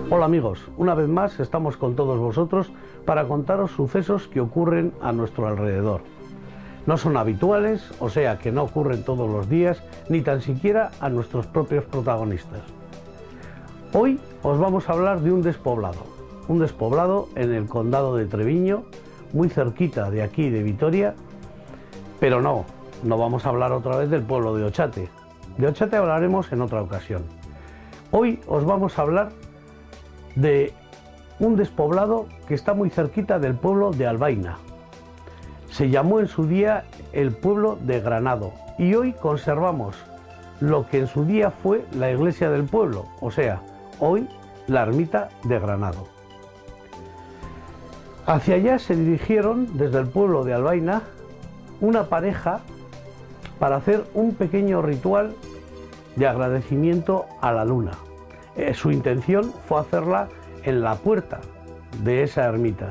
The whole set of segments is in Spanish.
Hola amigos, una vez más estamos con todos vosotros para contaros sucesos que ocurren a nuestro alrededor. No son habituales, o sea que no ocurren todos los días, ni tan siquiera a nuestros propios protagonistas. Hoy os vamos a hablar de un despoblado en el condado de Treviño, muy cerquita de aquí de Vitoria, pero no vamos a hablar otra vez del pueblo de Ochate. De Ochate hablaremos en otra ocasión. Hoy os vamos a hablar de un despoblado que está muy cerquita del pueblo de Albaina. Se llamó en su día el pueblo de Granado y hoy conservamos lo que en su día fue la iglesia del pueblo, o sea, hoy la ermita de Granado. Hacia allá se dirigieron desde el pueblo de Albaina una pareja para hacer un pequeño ritual de agradecimiento a la luna. Su intención fue hacerla en la puerta de esa ermita,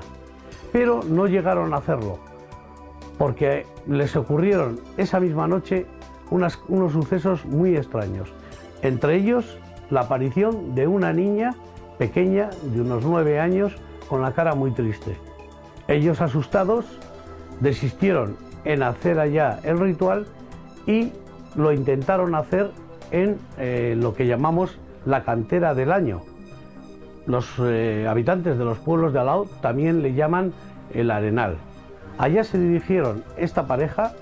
pero no llegaron a hacerlo porque les ocurrieron esa misma noche unos sucesos muy extraños, entre ellos la aparición de una niña pequeña de unos 9 años con la cara muy triste. Ellos, asustados, desistieron en hacer allá el ritual y lo intentaron hacer en lo que llamamos la cantera del año. Los habitantes de los pueblos de al lado también le llaman el arenal. Allá se dirigieron esta pareja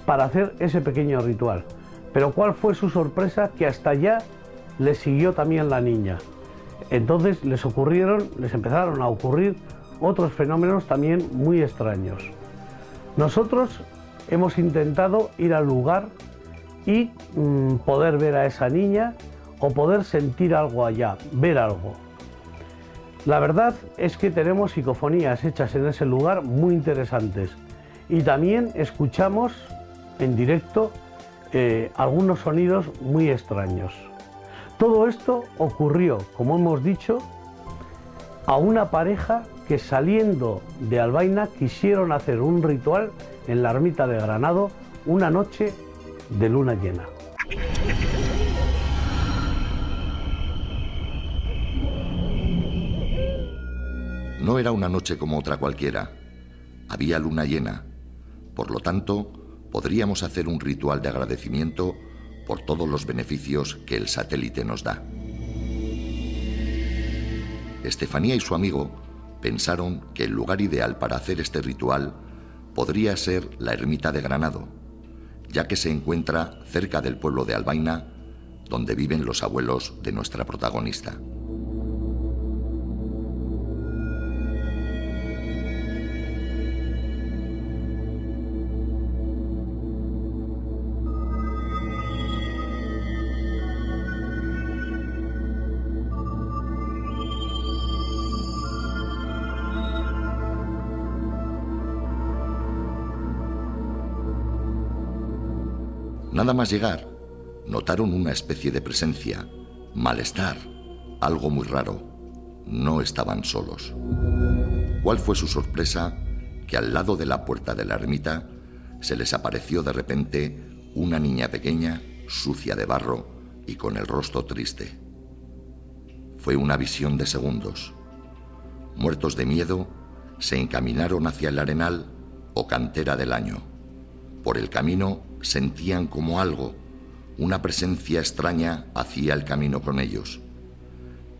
para hacer ese pequeño ritual. Pero ¿cuál fue su sorpresa? Que hasta allá les siguió también la niña. Entonces les empezaron a ocurrir otros fenómenos también muy extraños. Nosotros hemos intentado ir al lugar y poder ver a esa niña o poder sentir algo allá, ver algo. La verdad es que tenemos psicofonías hechas en ese lugar muy interesantes y también escuchamos en directo algunos sonidos muy extraños. Todo esto ocurrió, como hemos dicho, a una pareja que saliendo de Albaina quisieron hacer un ritual en la ermita de Granado una noche de luna llena. No era una noche como otra cualquiera. Había luna llena. Por lo tanto, podríamos hacer un ritual de agradecimiento por todos los beneficios que el satélite nos da. Estefanía y su amigo pensaron que el lugar ideal para hacer este ritual podría ser la ermita de Granado, ya que se encuentra cerca del pueblo de Albaina, donde viven los abuelos de nuestra protagonista. Nada más llegar, notaron una especie de presencia, malestar, algo muy raro. No estaban solos. ¿Cuál fue su sorpresa? Que al lado de la puerta de la ermita se les apareció de repente una niña pequeña, sucia de barro y con el rostro triste. Fue una visión de segundos. Muertos de miedo, se encaminaron hacia el arenal o cantera del año. Por el camino sentían como algo, una presencia extraña hacía el camino con ellos.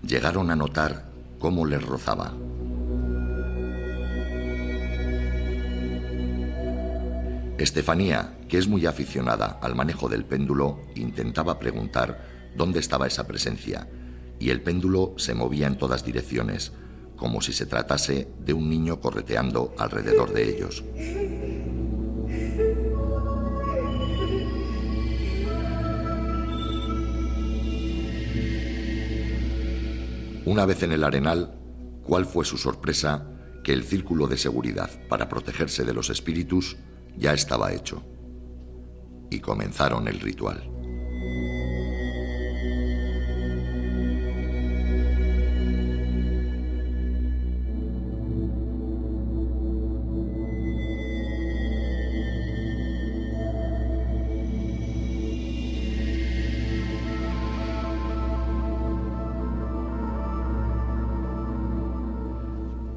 Llegaron a notar cómo les rozaba. Estefanía, que es muy aficionada al manejo del péndulo, intentaba preguntar dónde estaba esa presencia, y el péndulo se movía en todas direcciones, como si se tratase de un niño correteando alrededor de ellos. Una vez en el arenal, ¿cuál fue su sorpresa? Que el círculo de seguridad para protegerse de los espíritus ya estaba hecho. Y comenzaron el ritual.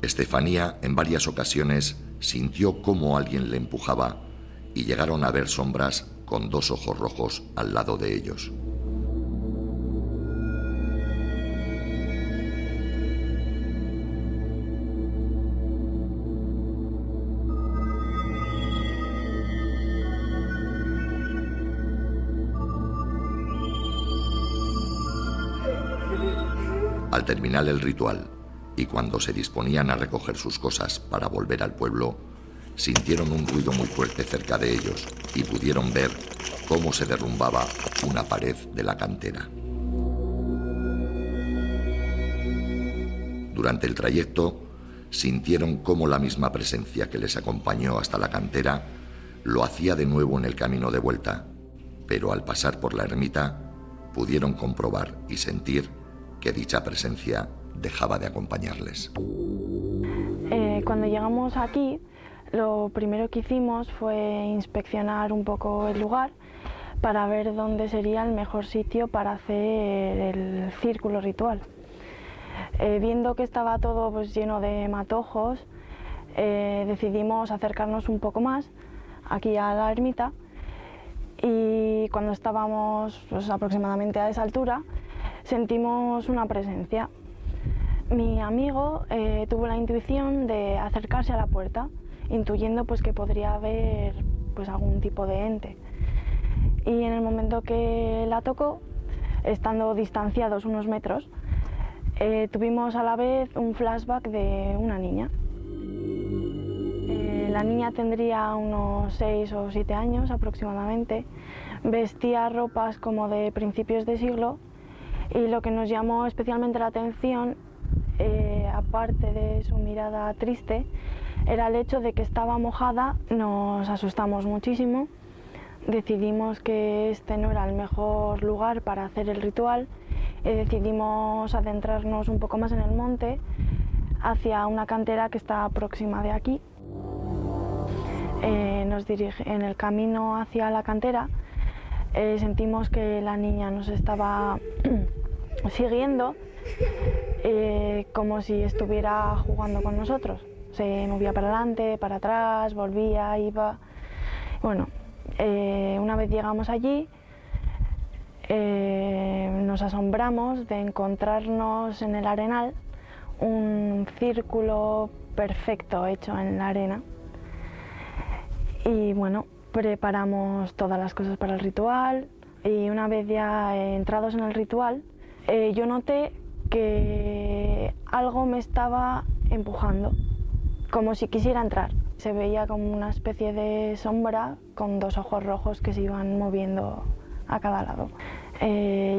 Estefanía en varias ocasiones sintió cómo alguien le empujaba y llegaron a ver sombras con 2 ojos rojos al lado de ellos. Al terminar el ritual, y cuando se disponían a recoger sus cosas para volver al pueblo, sintieron un ruido muy fuerte cerca de ellos y pudieron ver cómo se derrumbaba una pared de la cantera. Durante el trayecto, sintieron cómo la misma presencia que les acompañó hasta la cantera lo hacía de nuevo en el camino de vuelta, pero al pasar por la ermita pudieron comprobar y sentir que dicha presencia dejaba de acompañarles. Cuando llegamos aquí, lo primero que hicimos fue inspeccionar un poco el lugar para ver dónde sería el mejor sitio para hacer el círculo ritual. Viendo que estaba todo pues, lleno de matojos, decidimos acercarnos un poco más aquí a la ermita, y cuando estábamos pues, aproximadamente a esa altura sentimos una presencia. Mi amigo tuvo la intuición de acercarse a la puerta, intuyendo pues, que podría haber pues, algún tipo de ente. Y en el momento que la tocó, estando distanciados unos metros, tuvimos a la vez un flashback de una niña. La niña tendría unos 6 o 7 años aproximadamente, vestía ropas como de principios de siglo, y lo que nos llamó especialmente la atención, aparte de su mirada triste, era el hecho de que estaba mojada. Nos asustamos muchísimo, decidimos que este no era el mejor lugar para hacer el ritual y decidimos adentrarnos un poco más en el monte, hacia una cantera que está próxima de aquí. En el camino hacia la cantera sentimos que la niña nos estaba siguiendo, como si estuviera jugando con nosotros. Se movía para adelante, para atrás, volvía, iba. Bueno, una vez llegamos allí, nos asombramos de encontrarnos en el arenal un círculo perfecto hecho en la arena. Y bueno, preparamos todas las cosas para el ritual, y una vez ya entrados en el ritual, yo noté que algo me estaba empujando, como si quisiera entrar. Se veía como una especie de sombra con 2 ojos rojos que se iban moviendo a cada lado.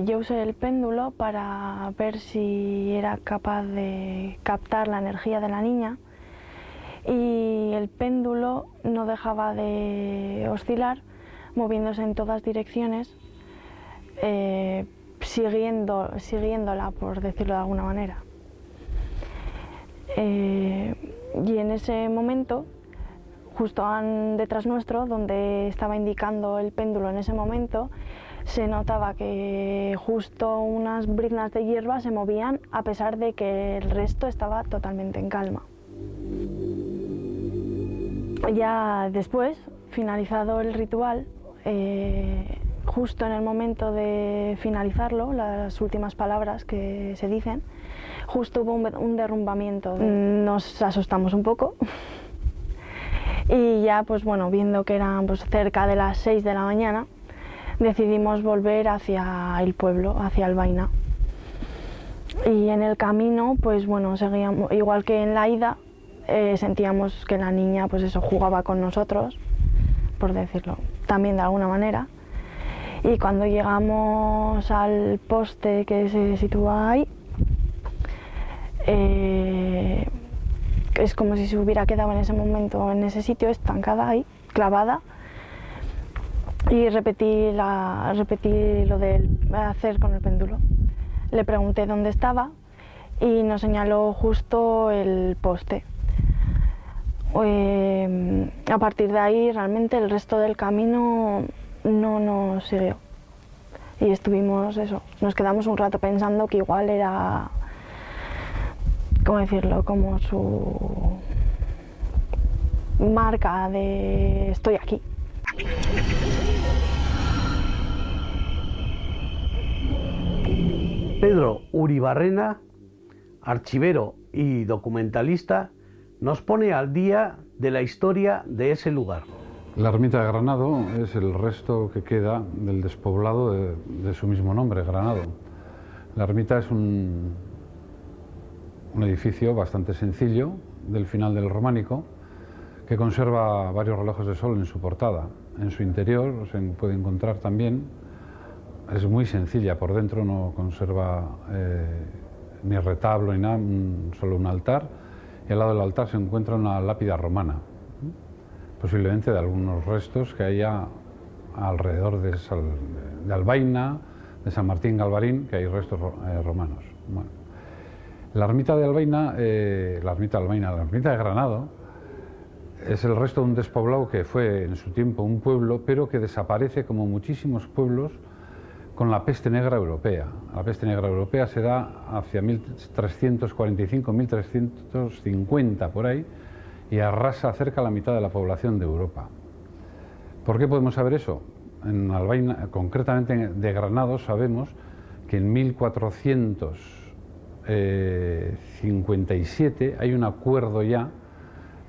Yo usé el péndulo para ver si era capaz de captar la energía de la niña, y el péndulo no dejaba de oscilar, moviéndose en todas direcciones, siguiéndola, por decirlo de alguna manera. Y en ese momento, justo detrás nuestro, donde estaba indicando el péndulo en ese momento, se notaba que justo unas briznas de hierba se movían, a pesar de que el resto estaba totalmente en calma. Ya después, finalizado el ritual, justo en el momento de finalizarlo, las últimas palabras que se dicen, justo hubo un derrumbamiento. Nos asustamos un poco y ya, pues bueno, viendo que eran pues, cerca de las 6 de la mañana, decidimos volver hacia el pueblo, hacia Albaina. Y en el camino, pues bueno, seguíamos, igual que en la ida, sentíamos que la niña, pues eso, jugaba con nosotros, por decirlo también de alguna manera. Y cuando llegamos al poste que se sitúa ahí, Es como si se hubiera quedado en ese momento, en ese sitio, estancada ahí, clavada. Y repetí lo de hacer con el péndulo. Le pregunté dónde estaba y nos señaló justo el poste. A partir de ahí, realmente el resto del camino no nos siguió. Y estuvimos nos quedamos un rato pensando que igual era, ¿cómo decirlo?, como su marca de estoy aquí. Pedro Uribarrena, archivero y documentalista, nos pone al día de la historia de ese lugar. La ermita de Granado es el resto que queda del despoblado de su mismo nombre, Granado. La ermita es un edificio bastante sencillo, del final del románico, que conserva varios relojes de sol en su portada. En su interior se puede encontrar también, es muy sencilla por dentro, no conserva ni retablo ni nada, solo un altar, y al lado del altar se encuentra una lápida romana, posiblemente de algunos restos que haya alrededor de Albaina, de San Martín Galvarín, que hay restos romanos. Bueno, la ermita de Albaina, la ermita de Granado, es el resto de un despoblado que fue en su tiempo un pueblo, pero que desaparece como muchísimos pueblos con la peste negra europea. La peste negra europea se da hacia 1345, 1350 por ahí, y arrasa cerca la mitad de la población de Europa. ¿Por qué podemos saber eso? En Albaina, concretamente de Granado, sabemos que en 1457 hay un acuerdo ya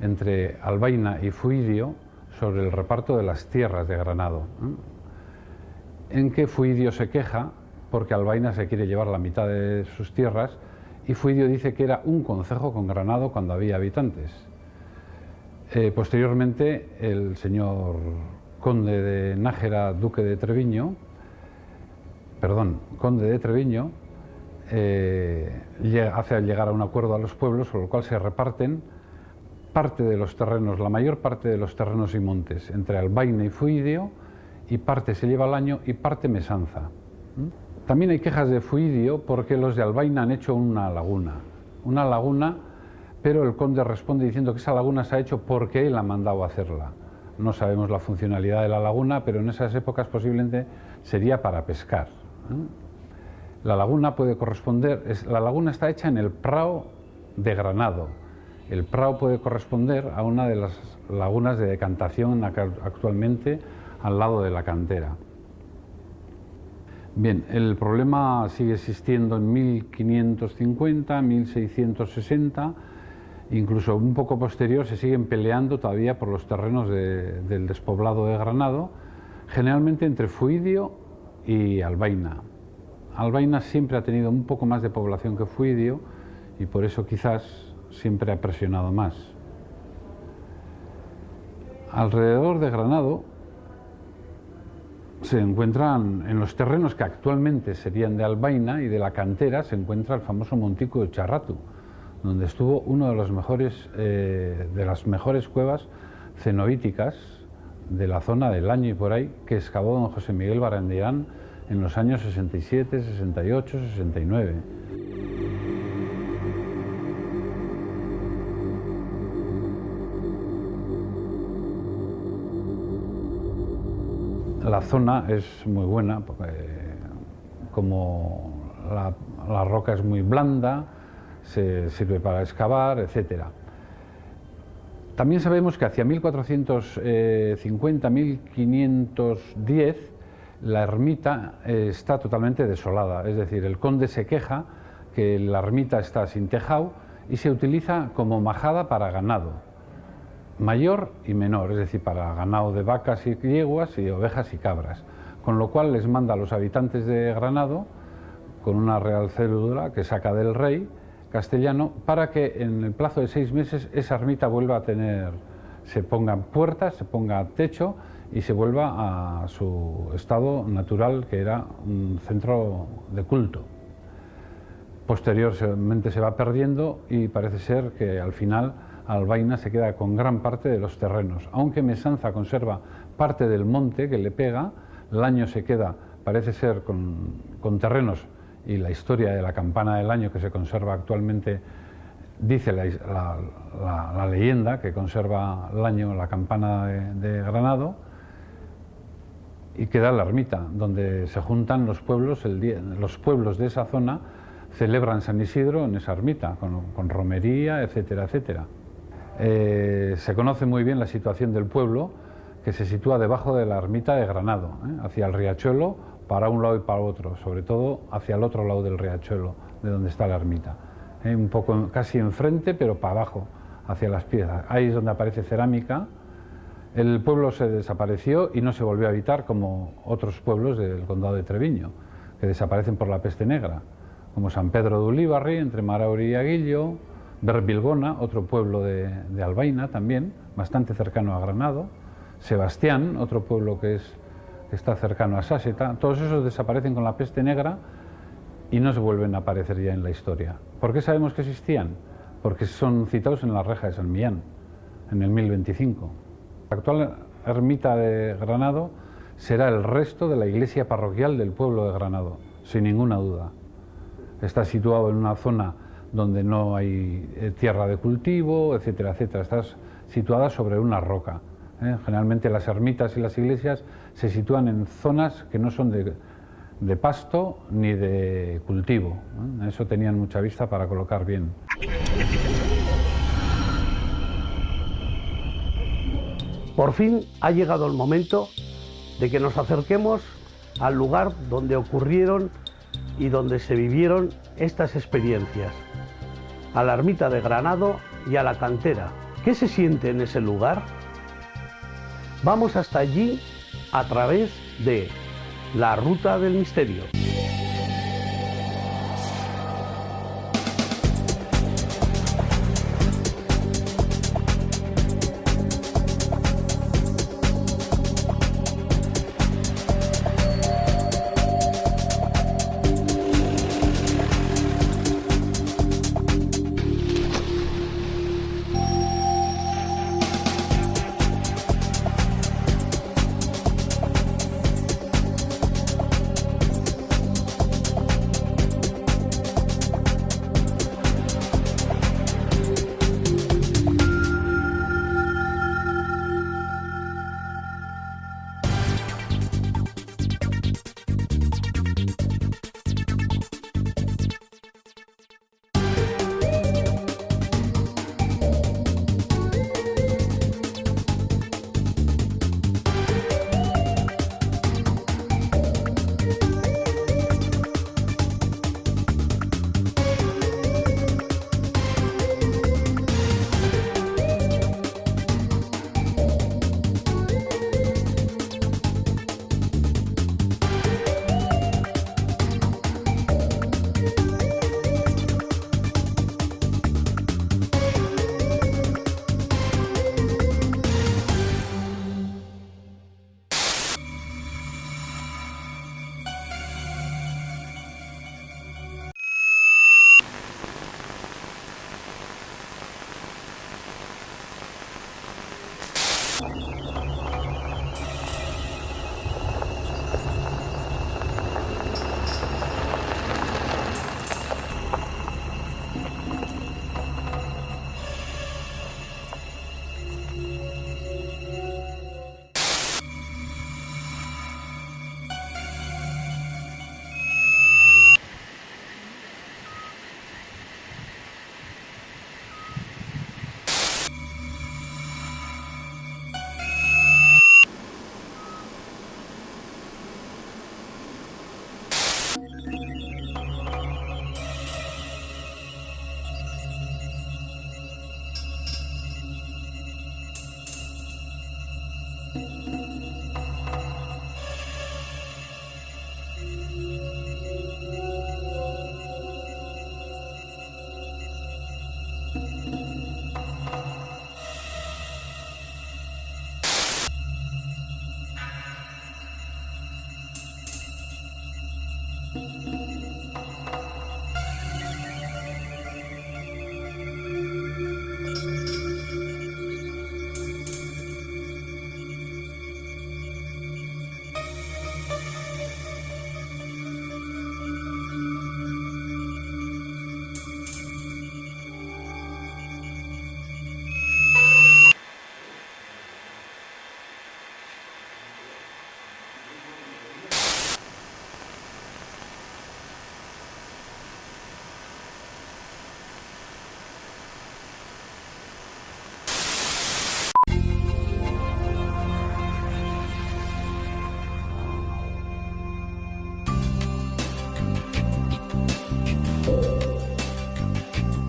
entre Albaina y Fuidio sobre el reparto de las tierras de Granado, en que Fuidio se queja porque Albaina se quiere llevar la mitad de sus tierras y Fuidio dice que era un concejo con Granado cuando había habitantes. Posteriormente el señor conde de Nájera, conde de Treviño, hace llegar a un acuerdo a los pueblos, por lo cual se reparten parte de los terrenos, la mayor parte de los terrenos y montes, entre Albaina y Fuidio, y parte se lleva al año y parte Mesanza. También hay quejas de Fuidio porque los de Albaina han hecho una laguna, pero el conde responde diciendo que esa laguna se ha hecho porque él ha mandado hacerla. No sabemos la funcionalidad de la laguna, pero en esas épocas posiblemente sería para pescar. La laguna puede corresponder, la laguna está hecha en el Prao de Granado. El Prao puede corresponder a una de las lagunas de decantación actualmente al lado de la cantera. Bien, el problema sigue existiendo en 1550, 1660, incluso un poco posterior se siguen peleando todavía por los terrenos del despoblado de Granado, generalmente entre Fuidio y Albaina. Albaina siempre ha tenido un poco más de población que Fuidio y por eso quizás siempre ha presionado más. Alrededor de Granado se encuentran, en los terrenos que actualmente serían de Albaina y de la cantera, se encuentra el famoso Montico de Charratu, donde estuvo uno de las mejores cuevas cenobíticas de la zona del Año y por ahí, que excavó don José Miguel Barandiarán en los años 67, 68, 69. La zona es muy buena, porque como la roca es muy blanda, se sirve para excavar, etc. También sabemos que hacia 1450-1510 la ermita está totalmente desolada, es decir, el conde se queja que la ermita está sin tejado y se utiliza como majada para ganado, mayor y menor, es decir, para ganado de vacas y yeguas y ovejas y cabras, con lo cual les manda a los habitantes de Granado con una real cédula que saca del rey castellano para que en el plazo de 6 meses esa ermita vuelva a tener, se pongan puertas, se ponga techo y se vuelva a su estado natural, que era un centro de culto. Posteriormente se va perdiendo y parece ser que al final Albaina se queda con gran parte de los terrenos. Aunque Mesanza conserva parte del monte que le pega, Laño se queda, parece ser, con terrenos, y la historia de la campana del Laño que se conserva actualmente, dice la leyenda que conserva Laño la campana de Granado, y queda la ermita, donde se juntan los pueblos, los pueblos de esa zona celebran San Isidro en esa ermita, con romería, etcétera, etcétera. Se conoce muy bien la situación del pueblo, que se sitúa debajo de la ermita de Granado, hacia el riachuelo, para un lado y para otro, sobre todo hacia el otro lado del riachuelo, de donde está la ermita. Un poco casi enfrente, pero para abajo, hacia las piedras. Ahí es donde aparece cerámica. El pueblo se desapareció y no se volvió a habitar como otros pueblos del condado de Treviño, que desaparecen por la peste negra, como San Pedro de Ulibarri, entre Marauri y Aguillo, Berbilgona, otro pueblo de Albaina también, bastante cercano a Granado, Sebastián, otro pueblo que está cercano a Sáseta. Todos esos desaparecen con la peste negra y no se vuelven a aparecer ya en la historia. ¿Por qué sabemos que existían? Porque son citados en la reja de San Millán, en el 1025. La actual ermita de Granado será el resto de la iglesia parroquial del pueblo de Granado, sin ninguna duda. Está situado en una zona donde no hay tierra de cultivo, etcétera, etcétera. Está situada sobre una roca. Generalmente las ermitas y las iglesias se sitúan en zonas que no son de pasto ni de cultivo. Eso tenían mucha vista para colocar bien. Por fin ha llegado el momento de que nos acerquemos al lugar donde ocurrieron y donde se vivieron estas experiencias, a la ermita de Granado y a la cantera. ¿Qué se siente en ese lugar? Vamos hasta allí a través de la Ruta del Misterio.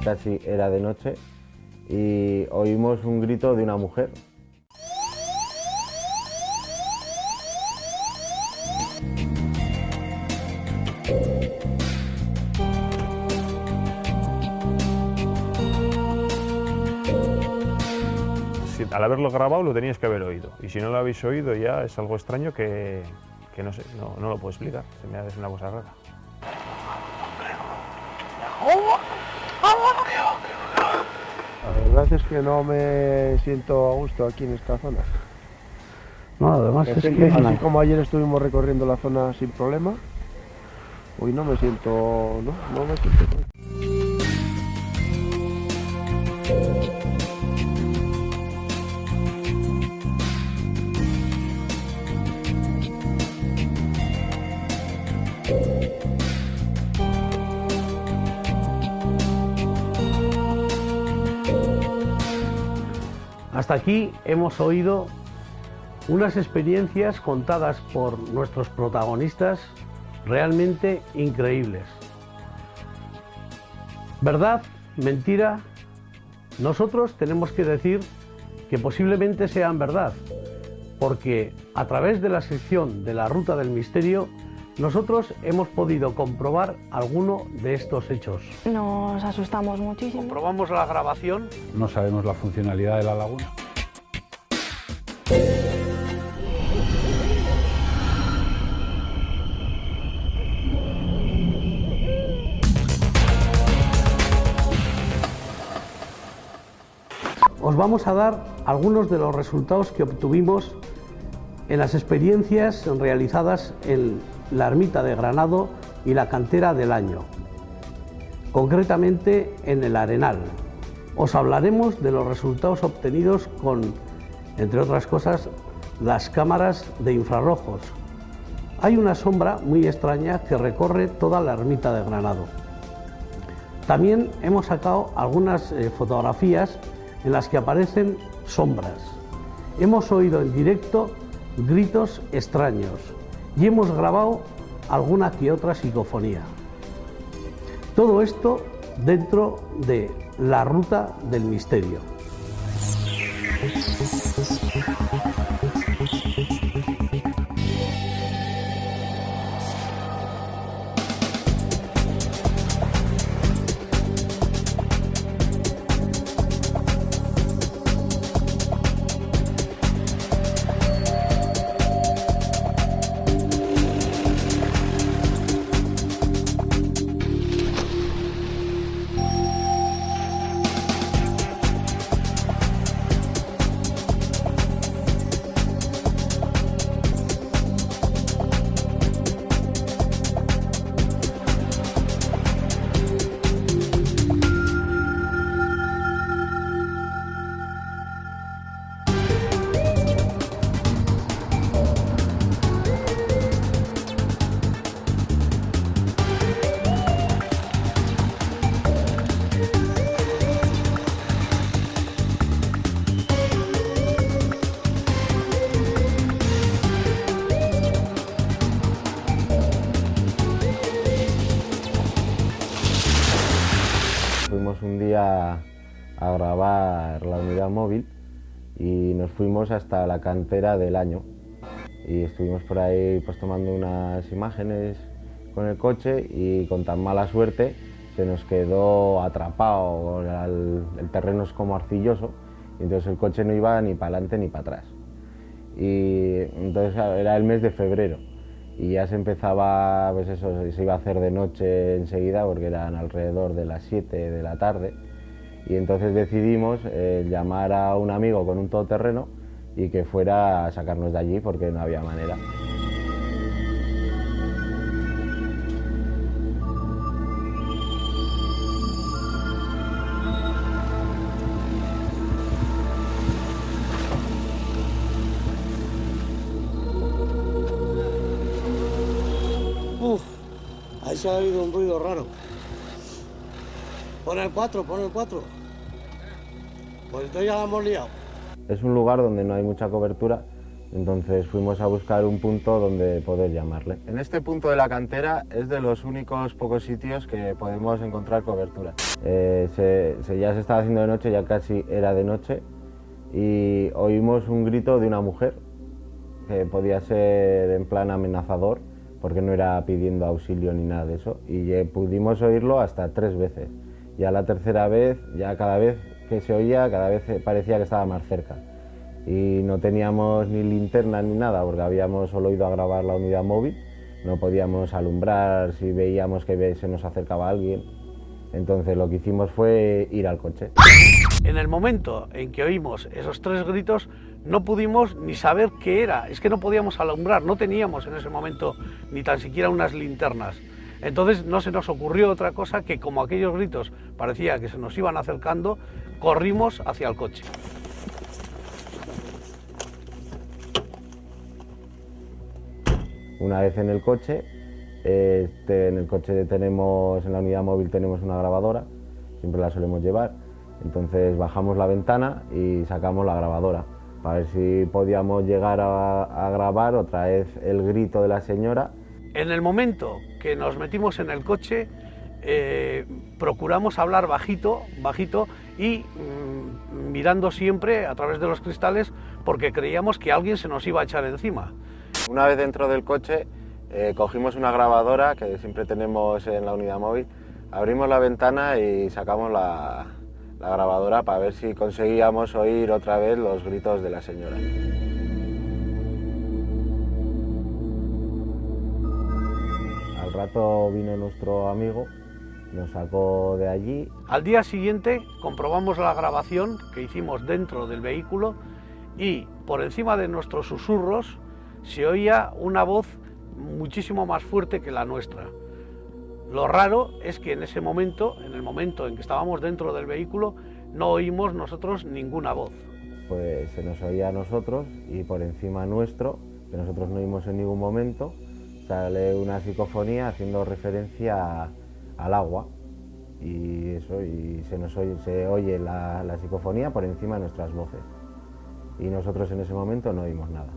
taxi era de noche y oímos un grito de una mujer. Al haberlo grabado lo teníais que haber oído, y si no lo habéis oído ya es algo extraño que no sé, no lo puedo explicar, se me hace una cosa rara. La verdad es que no me siento a gusto aquí en esta zona. No, además es que... Así como ayer estuvimos recorriendo la zona sin problema, hoy no me siento... no me siento bien. Hasta aquí hemos oído unas experiencias contadas por nuestros protagonistas realmente increíbles. ¿Verdad? ¿Mentira? Nosotros tenemos que decir que posiblemente sean verdad, porque a través de la sección de la Ruta del Misterio nosotros hemos podido comprobar alguno de estos hechos. Nos asustamos muchísimo. Comprobamos la grabación. No sabemos la funcionalidad de la laguna. Os vamos a dar algunos de los resultados que obtuvimos en las experiencias realizadas en la ermita de Granado y la cantera del Año, concretamente en el Arenal. Os hablaremos de los resultados obtenidos con, entre otras cosas, las cámaras de infrarrojos. Hay una sombra muy extraña que recorre toda la ermita de Granado. También hemos sacado algunas fotografías en las que aparecen sombras. Hemos oído en directo gritos extraños y hemos grabado alguna que otra psicofonía. Todo esto dentro de la Ruta del Misterio. Fuimos un día a grabar la unidad móvil y nos fuimos hasta la cantera del Año y estuvimos por ahí pues tomando unas imágenes con el coche y con tan mala suerte se nos quedó atrapado, el terreno es como arcilloso y entonces el coche no iba ni para adelante ni para atrás. Y entonces era el mes de febrero y ya se empezaba, pues eso, se iba a hacer de noche enseguida porque eran alrededor de las 7 de la tarde y entonces decidimos llamar a un amigo con un todoterreno y que fuera a sacarnos de allí porque no había manera. Ahí se ha oído un ruido raro. Pon el 4, pon el 4. Pues entonces ya la hemos liado. Es un lugar donde no hay mucha cobertura, Entonces fuimos a buscar un punto donde poder llamarle. En este punto de la cantera es de los únicos pocos sitios que podemos encontrar cobertura. Ya se estaba haciendo de noche, ya casi era de noche, y oímos un grito de una mujer, que podía ser en plan amenazador, porque no era pidiendo auxilio ni nada de eso, y pudimos oírlo hasta 3 veces. Ya la tercera vez, ya cada vez que se oía, cada vez parecía que estaba más cerca. Y no teníamos ni linterna ni nada, porque habíamos solo ido a grabar la unidad móvil, no podíamos alumbrar si veíamos que se nos acercaba alguien. Entonces lo que hicimos fue ir al coche. En el momento en que oímos esos 3 gritos, no pudimos ni saber qué era, es que no podíamos alumbrar, no teníamos en ese momento ni tan siquiera unas linternas. Entonces no se nos ocurrió otra cosa que, como aquellos gritos parecía que se nos iban acercando, corrimos hacia el coche. Una vez en el coche tenemos, en la unidad móvil tenemos una grabadora, siempre la solemos llevar, entonces bajamos la ventana y sacamos la grabadora para ver si podíamos llegar a grabar otra vez el grito de la señora. En el momento que nos metimos en el coche, procuramos hablar bajito y mirando siempre a través de los cristales, porque creíamos que alguien se nos iba a echar encima. Una vez dentro del coche, cogimos una grabadora que siempre tenemos en la unidad móvil, abrimos la ventana y sacamos la grabadora para ver si conseguíamos oír otra vez los gritos de la señora. Al rato vino nuestro amigo, nos sacó de allí. Al día siguiente comprobamos la grabación que hicimos dentro del vehículo y por encima de nuestros susurros se oía una voz muchísimo más fuerte que la nuestra. Lo raro es que en ese momento, en el momento en que estábamos dentro del vehículo, no oímos nosotros ninguna voz. Pues se nos oía a nosotros y por encima nuestro, que nosotros no oímos en ningún momento, sale una psicofonía haciendo referencia al agua y eso, y se oye la psicofonía por encima de nuestras voces. Y nosotros en ese momento no oímos nada.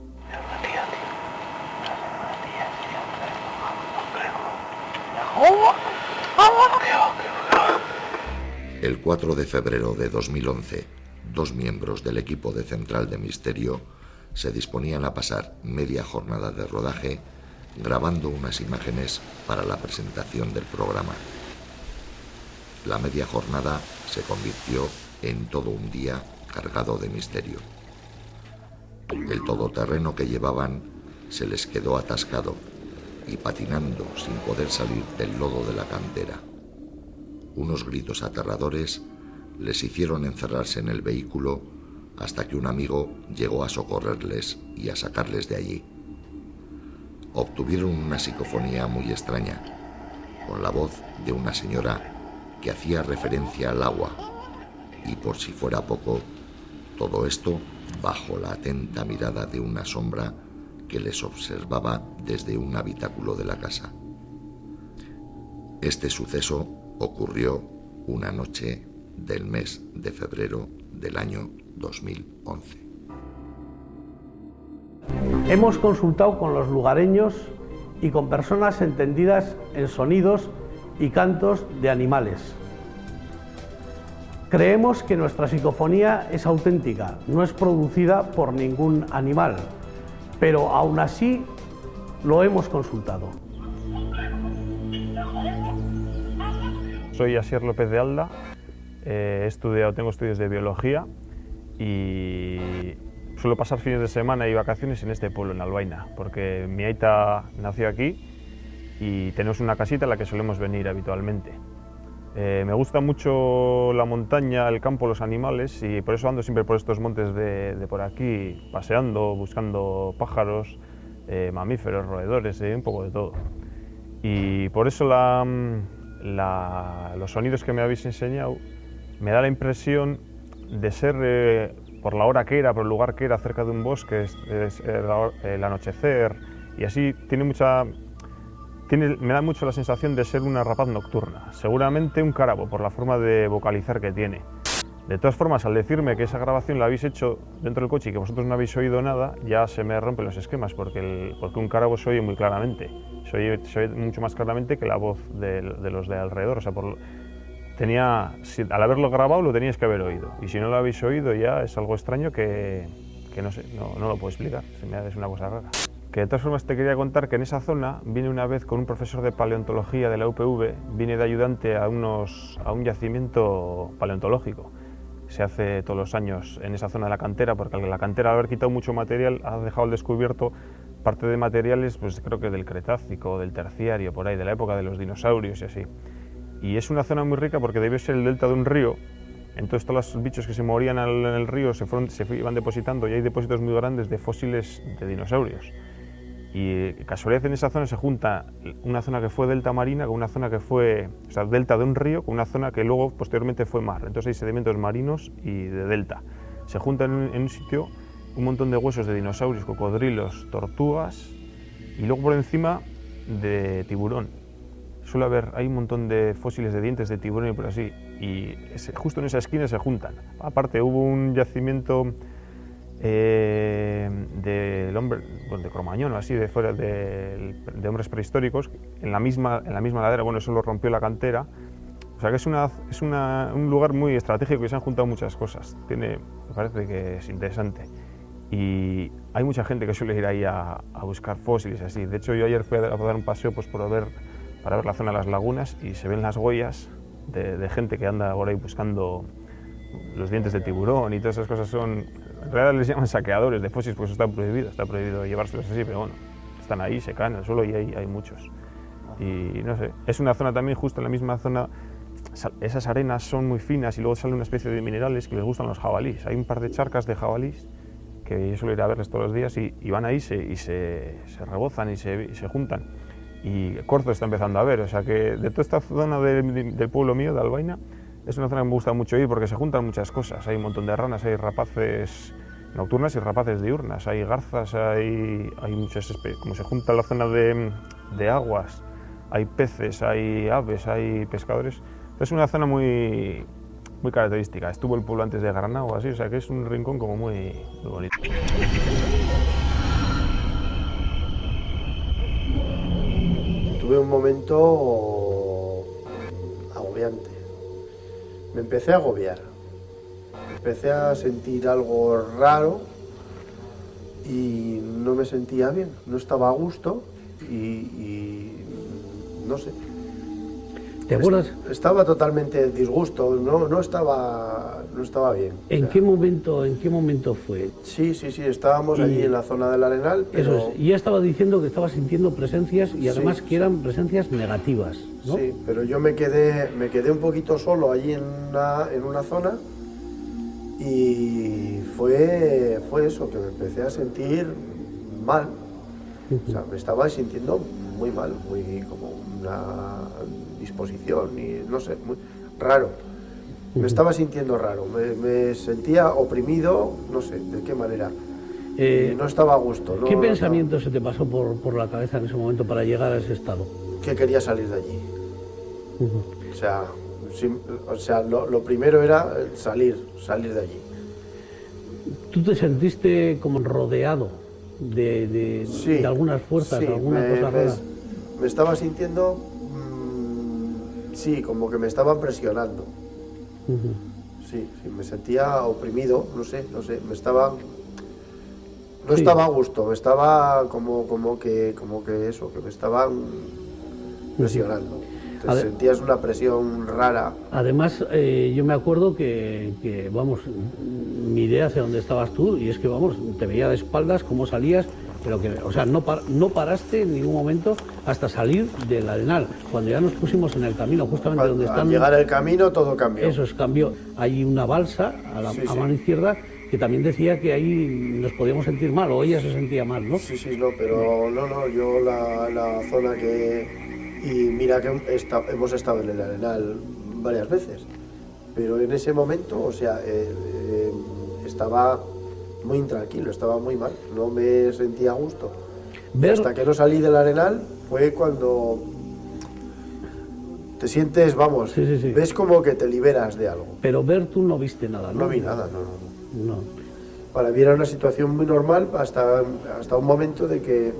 El 4 de febrero de 2011, 2 miembros del equipo de Central de Misterio se disponían a pasar media jornada de rodaje grabando unas imágenes para la presentación del programa. La media jornada se convirtió en todo un día cargado de misterio. El todoterreno que llevaban se les quedó atascado y patinando sin poder salir del lodo de la cantera. Unos gritos aterradores les hicieron encerrarse en el vehículo hasta que un amigo llegó a socorrerles y a sacarles de allí. Obtuvieron una psicofonía muy extraña, con la voz de una señora que hacía referencia al agua, y por si fuera poco, todo esto bajo la atenta mirada de una sombra que les observaba desde un habitáculo de la casa. Este suceso ocurrió una noche del mes de febrero del año 2011. Hemos consultado con los lugareños y con personas entendidas en sonidos y cantos de animales. Creemos que nuestra psicofonía es auténtica, no es producida por ningún animal, pero aún así lo hemos consultado. Soy Asier López de Alda, tengo estudios de biología y suelo pasar fines de semana y vacaciones en este pueblo, en Albaina, porque mi aita nació aquí y tenemos una casita en la que solemos venir habitualmente. Me gusta mucho la montaña, el campo, los animales y por eso ando siempre por estos montes de por aquí, paseando, buscando pájaros, mamíferos, roedores, un poco de todo. Y por eso los sonidos que me habéis enseñado me da la impresión de ser, por la hora que era, por el lugar que era, cerca de un bosque, el anochecer, y así me da mucho la sensación de ser una rapaz nocturna, seguramente un cárabo por la forma de vocalizar que tiene. De todas formas, al decirme que esa grabación la habéis hecho dentro del coche y que vosotros no habéis oído nada, ya se me rompen los esquemas, porque un carabo se oye muy claramente, se oye mucho más claramente que la voz de los de alrededor. O sea, al haberlo grabado lo teníais que haber oído, y si no lo habéis oído ya es algo extraño que no sé, no lo puedo explicar, es una cosa rara. Que de todas formas te quería contar que en esa zona vine una vez con un profesor de paleontología de la UPV, vine de ayudante a un yacimiento paleontológico. Se hace todos los años en esa zona de la cantera, porque la cantera, al haber quitado mucho material, ha dejado al descubierto parte de materiales, pues creo que del Cretácico, del Terciario, por ahí, de la época de los dinosaurios y así. Y es una zona muy rica porque debió ser el delta de un río, entonces todos los bichos que se morían en el río se iban depositando, y hay depósitos muy grandes de fósiles de dinosaurios. Y casualidad, en esa zona se junta una zona que fue delta marina con una zona que fue, o sea, delta de un río con una zona que luego posteriormente fue mar. Entonces hay sedimentos marinos y de delta. Se juntan en un sitio un montón de huesos de dinosaurios, cocodrilos, tortugas, y luego por encima de tiburón. Hay un montón de fósiles de dientes de tiburón y por así, y justo en esa esquina se juntan. Aparte hubo un yacimiento de Cromañón o así, de hombres prehistóricos, en la misma ladera. Bueno, eso lo rompió la cantera. O sea que es un lugar muy estratégico y se han juntado muchas cosas. Me parece que es interesante. Y hay mucha gente que suele ir ahí a buscar fósiles así. De hecho, yo ayer fui a dar un paseo pues, para ver la zona de las lagunas, y se ven las huellas de gente que anda por ahí buscando los dientes de tiburón y todas esas cosas. En realidad les llaman saqueadores de fósiles, porque eso está prohibido llevárselos así, pero bueno, están ahí, se caen en el suelo y hay muchos. Y no sé, es una zona también, justo en la misma zona, esas arenas son muy finas y luego sale una especie de minerales que les gustan los jabalíes. Hay un par de charcas de jabalíes que yo suelo ir a verles todos los días, y van ahí y se rebozan y se juntan. Y corzo está empezando a ver, o sea que de toda esta zona del pueblo mío, de Albaina, es una zona que me gusta mucho ir porque se juntan muchas cosas. Hay un montón de ranas, hay rapaces nocturnas y rapaces diurnas, hay garzas, hay muchas especies. Como se junta la zona de aguas, hay peces, hay aves, hay pescadores. Es una zona muy característica. Estuvo el pueblo antes de Granada o así, o sea que es un rincón como muy bonito. Tuve un momento agobiante. Me empecé a agobiar. Empecé a sentir algo raro y no me sentía bien. No estaba a gusto y no sé. ¿Te acuerdas? Estaba totalmente en disgusto, no estaba bien. ¿En qué momento fue? Sí, estábamos allí en la zona del Arenal, pero... Eso es, y ya estaba diciendo que estaba sintiendo presencias y además que eran presencias negativas, ¿no? Sí, pero yo me quedé un poquito solo allí en una zona, y fue eso, que me empecé a sentir mal. O sea, me estaba sintiendo muy mal, muy como una disposición y no sé, muy raro. Me estaba sintiendo raro, me sentía oprimido, no sé de qué manera. No estaba a gusto. ¿Qué pensamiento se te pasó por la cabeza en ese momento para llegar a ese estado? Que quería salir de allí. O sea, lo primero era salir de allí. ¿Tú te sentiste como rodeado de algunas fuerzas, alguna cosa rara? Me estaba sintiendo, sí, como que me estaban presionando. Sí, me sentía oprimido, no sé, me estaba... No estaba a gusto, me estaba como que eso, que me estaban presionando. Entonces sentías una presión rara. Además, yo me acuerdo que, vamos, miré hacia donde estabas tú y es que, vamos, te veía de espaldas cómo salías, pero que, o sea, no paraste en ningún momento hasta salir del Arenal. Cuando ya nos pusimos en el camino, justamente donde están... Al llegar al camino todo cambió. Eso es, cambió. Hay una balsa a mano izquierda que también decía que ahí nos podíamos sentir mal, o ella se sentía mal, ¿no? Sí, pero yo la zona que... Y mira que hemos estado en el Arenal varias veces, pero en ese momento, o sea, estaba muy intranquilo, estaba muy mal, no me sentía a gusto. Hasta que no salí del Arenal fue cuando Te sientes, vamos, Sí, sí, sí. ves como que te liberas de algo. Pero ver tú no viste nada, ¿no? No vi nada, no. No. Para mí era una situación muy normal hasta un momento de que...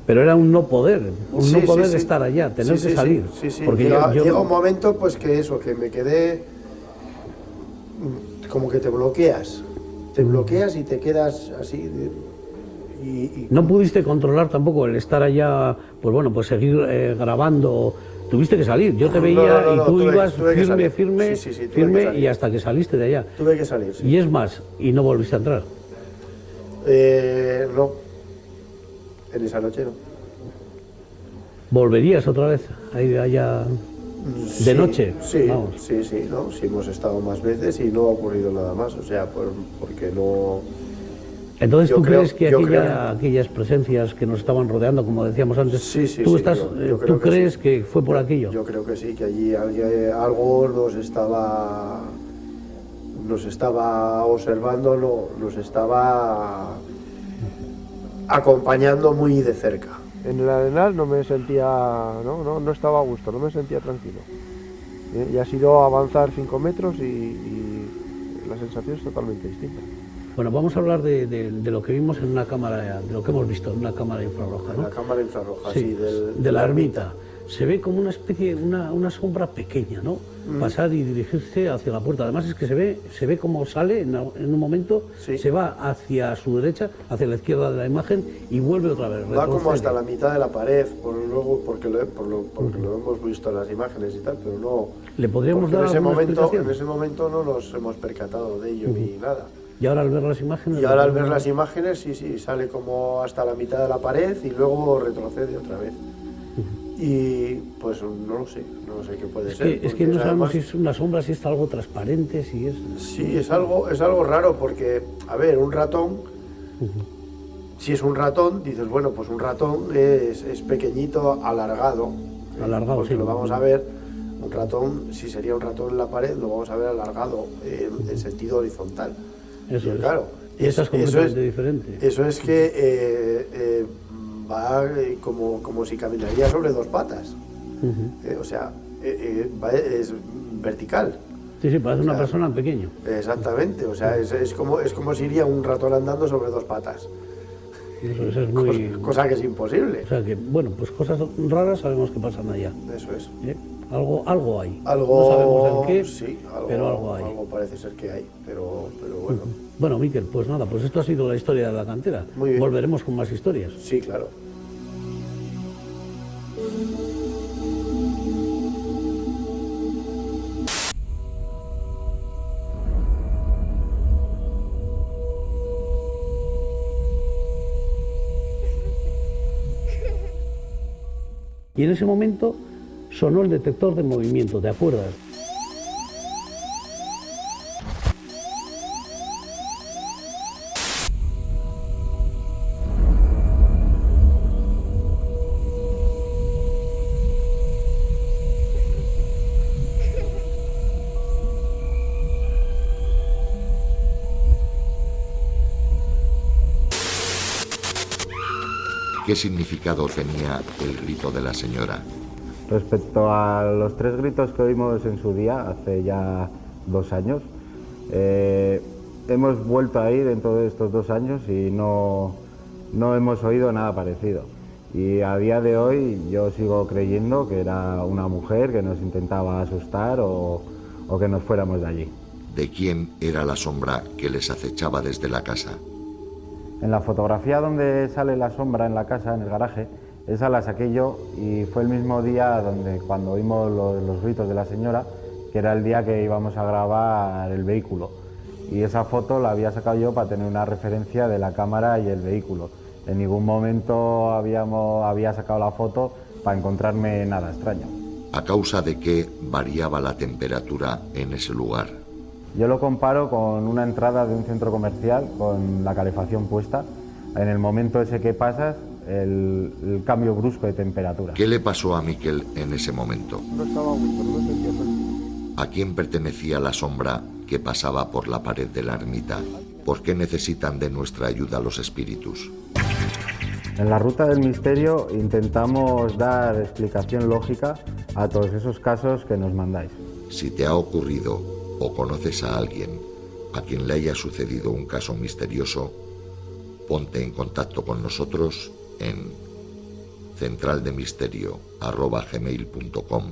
Pero era un no poder, Sí, no poder sí, sí. estar allá, tener Sí, que sí, salir. Sí, sí. Porque Llega, yo- llega un momento pues que eso, que me quedé como que te bloqueas y te quedas así y No pudiste controlar tampoco el estar allá, pues bueno, pues seguir grabando. Tuviste que salir. Yo te veía no, y tú tuve- ibas tuve que firme, salir. firme, Sí, tuve que firme salir. y hasta que saliste de allá. tuve que salir. Sí. Y es más, y no volviste a entrar. No, en esa noche no. ¿Volverías otra vez a ir allá de Sí, noche? Sí, Vamos. sí, no, sí hemos estado más veces y no ha ocurrido nada más, o sea, porque no... Entonces, Yo ¿tú creo- crees que yo creo que- aquellas presencias que nos estaban rodeando, como decíamos antes, Sí, sí, tú sí, estás, yo creo ¿tú que crees sí. que fue por aquello? Yo creo que sí, que allí algo nos estaba observando, nos estaba acompañando muy de cerca. En el Arenal no me sentía, no estaba a gusto, no me sentía tranquilo. Y ha sido avanzar 5 metros y la sensación es totalmente distinta. Bueno, vamos a hablar de lo que vimos en una cámara, de lo que hemos visto en una cámara infrarroja, ¿no? La cámara infrarroja, Sí, sí, de la ermita. Se ve como una especie, una sombra pequeña, ¿no? Pasar y dirigirse hacia la puerta. Además es que se ve como sale en un momento, Sí. se va hacia su derecha, hacia la izquierda de la imagen y vuelve otra vez. Va como retrocede. hasta la mitad de la pared, porque lo hemos visto en las imágenes y tal, pero no... ¿Le podríamos porque dar en ese alguna momento, explicación? en ese momento no nos hemos percatado de ello ni nada. Y ahora al ver las imágenes... Y ahora al ver las imágenes, sí, sale como hasta la mitad de la pared y luego retrocede otra vez. Y pues no sé qué puede ser. Es que porque no sabemos además- si es una sombra, si es algo transparente, si es... Sí, es algo raro porque, a ver, un ratón, si es un ratón, dices, bueno, pues un ratón es pequeñito, alargado. Alargado, porque sí. lo vamos a ver, un ratón, si sería un ratón en la pared, lo vamos a ver alargado en sentido horizontal. Eso Y es. claro, Y esa es completamente diferente. Eso es que va como si caminaría sobre dos patas. O sea, es vertical. Sí, parece una sea, persona pequeño. Exactamente, o sea, es como si iría un ratón andando sobre dos patas. Eso es muy... Cosa que es imposible. O sea que, bueno, pues cosas raras sabemos que pasan allá. Eso es. ¿eh? Algo hay. Algo, No sabemos en qué, sí, pero algo hay. Algo parece ser que hay, pero bueno. Bueno, Miquel, pues nada, pues esto ha sido la historia de la cantera. Muy bien. Volveremos con más historias. Sí, claro. Y en ese momento sonó el detector de movimiento, ¿te acuerdas? ¿Qué significado tenía el grito de la señora? Respecto a los 3 gritos que oímos en su día, hace ya 2 años, hemos vuelto a ir dentro de estos 2 años y no hemos oído nada parecido. Y a día de hoy yo sigo creyendo que era una mujer que nos intentaba asustar o que nos fuéramos de allí. ¿De quién era la sombra que les acechaba desde la casa? En la fotografía donde sale la sombra en la casa, en el garaje, esa la saqué yo y fue el mismo día cuando oímos los gritos de la señora, que era el día que íbamos a grabar el vehículo. Y esa foto la había sacado yo para tener una referencia de la cámara y el vehículo. En ningún momento había sacado la foto para encontrarme nada extraño. ¿A causa de qué variaba la temperatura en ese lugar? Yo lo comparo con una entrada de un centro comercial con la calefacción puesta. En el momento ese que pasas, el cambio brusco de temperatura. ¿Qué le pasó a Miquel en ese momento? No estaba a gusto, no me sentía tranquilo. ¿A quién pertenecía la sombra que pasaba por la pared de la ermita? ¿Por qué necesitan de nuestra ayuda los espíritus? En la Ruta del Misterio intentamos dar explicación lógica a todos esos casos que nos mandáis. Si te ha ocurrido o conoces a alguien a quien le haya sucedido un caso misterioso, ponte en contacto con nosotros en centraldemisterio@gmail.com,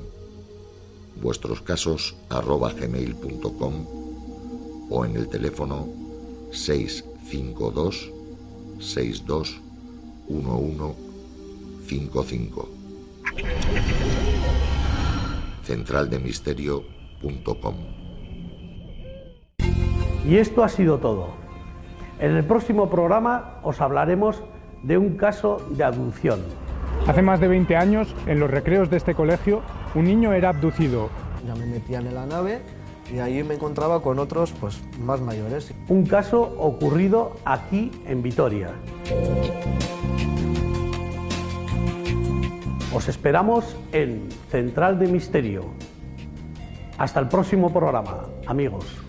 vuestroscasos@gmail.com o en el teléfono 652 62 1155. centraldemisterio.com. Y esto ha sido todo. En el próximo programa os hablaremos de un caso de abducción. Hace más de 20 años, en los recreos de este colegio, un niño era abducido. Ya me metían en la nave y ahí me encontraba con otros pues, más mayores. Un caso ocurrido aquí en Vitoria. Os esperamos en Central de Misterio. Hasta el próximo programa, amigos.